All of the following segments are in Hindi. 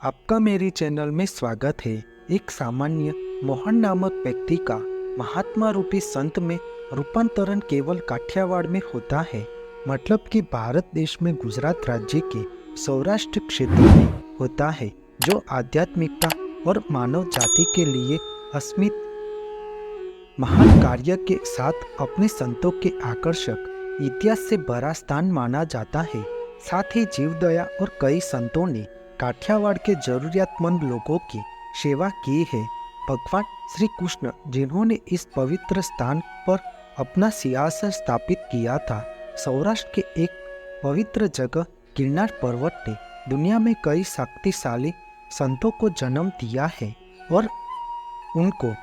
आपका मेरी चैनल में स्वागत है। एक सामान्य मोहन नामक व्यक्ति का महात्मा रूपी संत में रूपांतरण केवल काठियावाड़ में होता है। मतलब कि भारत देश में गुजरात राज्य के सौराष्ट्र क्षेत्र में होता है, जो आध्यात्मिकता और मानव जाति के लिए अस्मित महान कार्य के साथ अपने संतों के आकर्षक इतिहास से बड़ा स्थान माना जाता है। साथ ही जीव दया और कई संतों ने काठियावाड़ के जरूरियातमंद लोगों की सेवा की है। भगवान श्री कृष्ण जिन्होंने इस पवित्र स्थान पर अपना सिंहासन स्थापित किया था, सौराष्ट्र के एक पवित्र जगह गिरनार पर्वत ने दुनिया में कई शक्तिशाली संतों को जन्म दिया है और उनको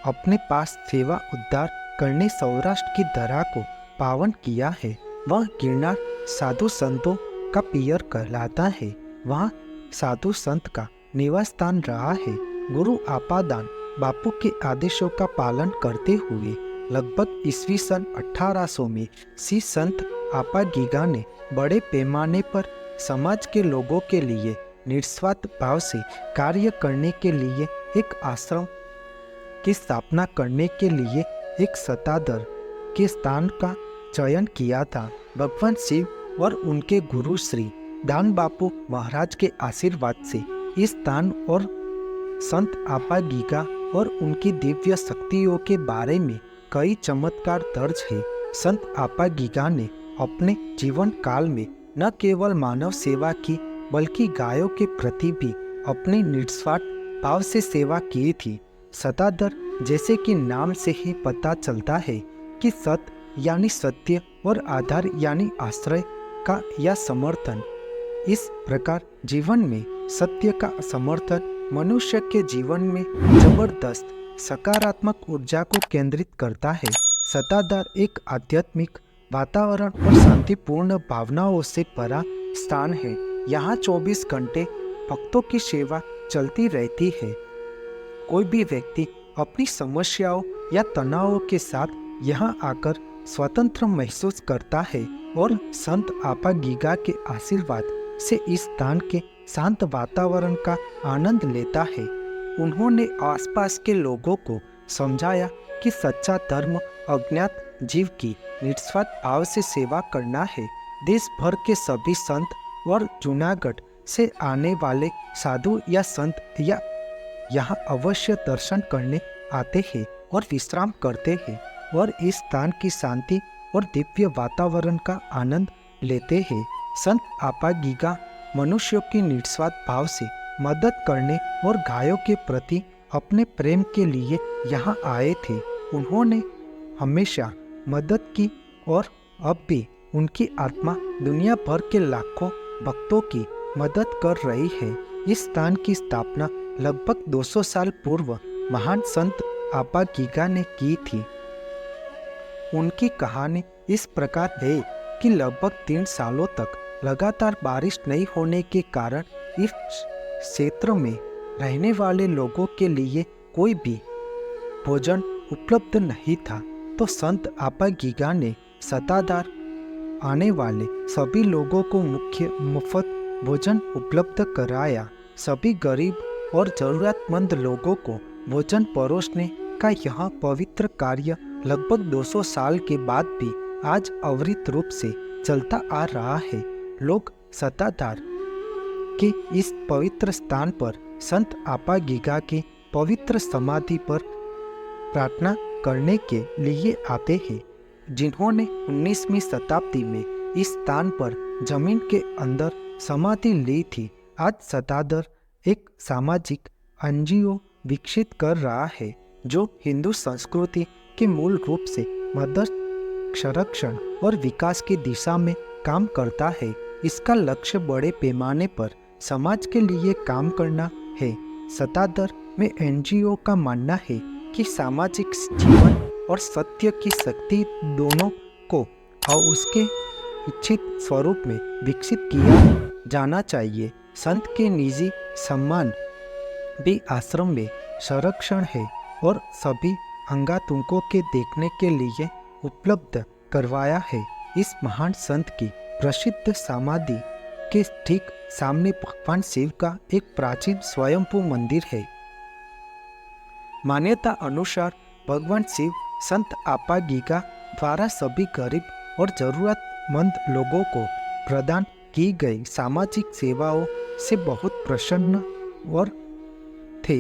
अपने पास सेवा उद्धार करने सौराष्ट्र की धरा को पावन किया है। वह गिरनार साधु संतों का पियर कहलाता है। वहाँ साधु संत का निवास स्थान रहा है। गुरु आपादान बापू के आदेशों का पालन करते हुए लगभग ईस्वी सन 1800 में श्री संत आपा गीगा ने बड़े पैमाने पर समाज के लोगों के लिए निस्वार्थ भाव से कार्य करने के लिए एक आश्रम की स्थापना करने के लिए एक सतादर के स्थान का चयन किया था। भगवान शिव और उनके गुरु श्री दान बापू महाराज के आशीर्वाद से इस स्थान और संत आपा गीगा और उनकी दिव्य शक्तियों के बारे में कई चमत्कार दर्ज है। संत आपा गीगा ने अपने जीवन काल में न केवल मानव सेवा की, बल्कि गायों के प्रति भी अपने निस्वार्थ भाव से सेवा की थी। सतादर, जैसे कि नाम से ही पता चलता है कि सत यानी सत्य और आधार यानी आश्रय का या समर्थन। इस प्रकार जीवन में सत्य का समर्थन मनुष्य के जीवन में जबरदस्त सकारात्मक ऊर्जा को केंद्रित करता है। सताधार एक आध्यात्मिक वातावरण और शांतिपूर्ण भावनाओं से भरा स्थान है। यहाँ 24 घंटे भक्तों की सेवा चलती रहती है। कोई भी व्यक्ति अपनी समस्याओं या तनावों के साथ यहाँ आकर स्वतंत्र महसूस करता है और संत आपा गीगा के आशीर्वाद से इस स्थान के शांत वातावरण का आनंद लेता है। उन्होंने आसपास के लोगों को समझाया कि सच्चा धर्म अज्ञात जीव की निस्वार्थ भाव से सेवा करना है। देश भर के सभी संत और जूनागढ़ से आने वाले साधु या संत या यहाँ अवश्य दर्शन करने आते हैं और विश्राम करते हैं और इस स्थान की शांति और दिव्य वातावरण का आनंद लेते हैं। संत आपा गीगा मनुष्यों की निस्वार्थ भाव से मदद करने और गायों के प्रति अपने प्रेम के लिए यहाँ आए थे। उन्होंने हमेशा मदद की और अब भी उनकी आत्मा दुनिया भर के लाखों भक्तों की मदद कर रही है। इस स्थान की स्थापना लगभग 200 साल पूर्व महान संत आपा गीगा ने की थी। उनकी कहानी इस प्रकार है कि लगभग 3 सालों तक लगातार बारिश नहीं होने के कारण इस क्षेत्र में रहने वाले लोगों के लिए कोई भी भोजन उपलब्ध नहीं था। तो संत आपा गीगा ने सताधार आने वाले सभी लोगों को मुफ्त भोजन उपलब्ध कराया। सभी गरीब और जरूरतमंद लोगों को भोजन परोसने का यह पवित्र कार्य लगभग 200 साल के बाद भी आज अविरत रूप से चलता आ रहा है। लोग सताधार के इस पवित्र स्थान पर संत आपा गीगा की पवित्र समाधि पर प्रार्थना करने के लिए आते हैं, जिन्होंने 19वीं शताब्दी में इस स्थान पर जमीन के अंदर समाधि ली थी। आज सताधार एक सामाजिक एनजीओ विकसित कर रहा है, जो हिंदू संस्कृति के मूल रूप से मदद, संरक्षण और विकास की दिशा में काम करता है। इसका लक्ष्य बड़े पैमाने पर समाज के लिए काम करना है। सताधार में एनजीओ का मानना है कि सामाजिक जीवन और सत्य की शक्ति दोनों को और उसके इच्छित स्वरूप में विकसित किया जाना चाहिए। संत के निजी सम्मान भी आश्रम में संरक्षण है और सभी अंगातुकों के देखने के लिए उपलब्ध करवाया है। इस महान संत की प्रसिद्ध समाधि के ठीक सामने भगवान शिव का एक प्राचीन स्वयंभू मंदिर है। मान्यता अनुसार भगवान शिव संत आपा गीगा द्वारा सभी गरीब और जरूरतमंद लोगों को प्रदान की गई सामाजिक सेवाओं से बहुत प्रसन्न और थे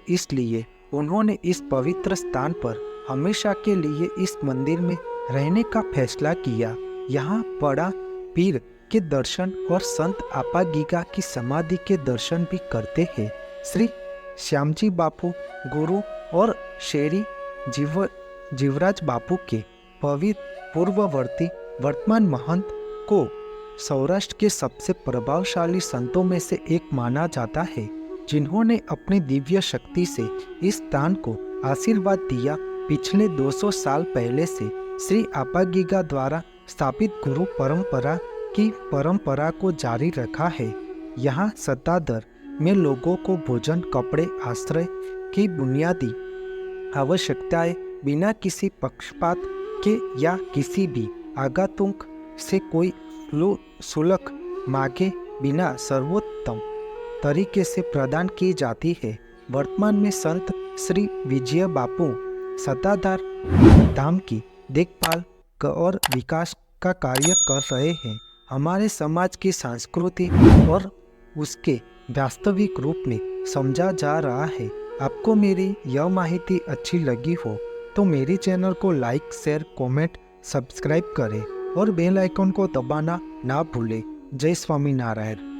इसलिए उन्होंने इस पवित्र स्थान पर हमेशा के लिए इस मंदिर में रहने का फैसला किया। यहाँ बड़ा पीर के दर्शन और संत आपा गीगा की समाधि के दर्शन भी करते हैं। श्री श्यामजी बापू गुरु और शेरी जीवराज बापू के पूर्ववर्ती वर्तमान महंत को सौराष्ट्र के सबसे प्रभावशाली संतों में से एक माना जाता है, जिन्होंने अपनी दिव्य शक्ति से इस स्थान को आशीर्वाद दिया। पिछले 200 साल पहले से श्री आपा गीगा द्वारा स्थापित गुरु परंपरा को जारी रखा है। यहाँ सत्तादर में लोगों को भोजन, कपड़े, आश्रय की बुनियादी आवश्यकताएं बिना किसी पक्षपात के या किसी भी आगंतुक से कोई शुल्क मांगे बिना सर्वोत्तम तरीके से प्रदान की जाती है। वर्तमान में संत श्री विजय बापू सत्ताधार धाम की देखभाल और विकास का कार्य कर रहे हैं। हमारे समाज की संस्कृति और उसके वास्तविक रूप में समझा जा रहा है। आपको मेरी यह माहिती अच्छी लगी हो तो मेरी चैनल को लाइक, शेयर, कमेंट, सब्सक्राइब करें और बेल आइकन को दबाना ना भूलें। जय स्वामीनारायण।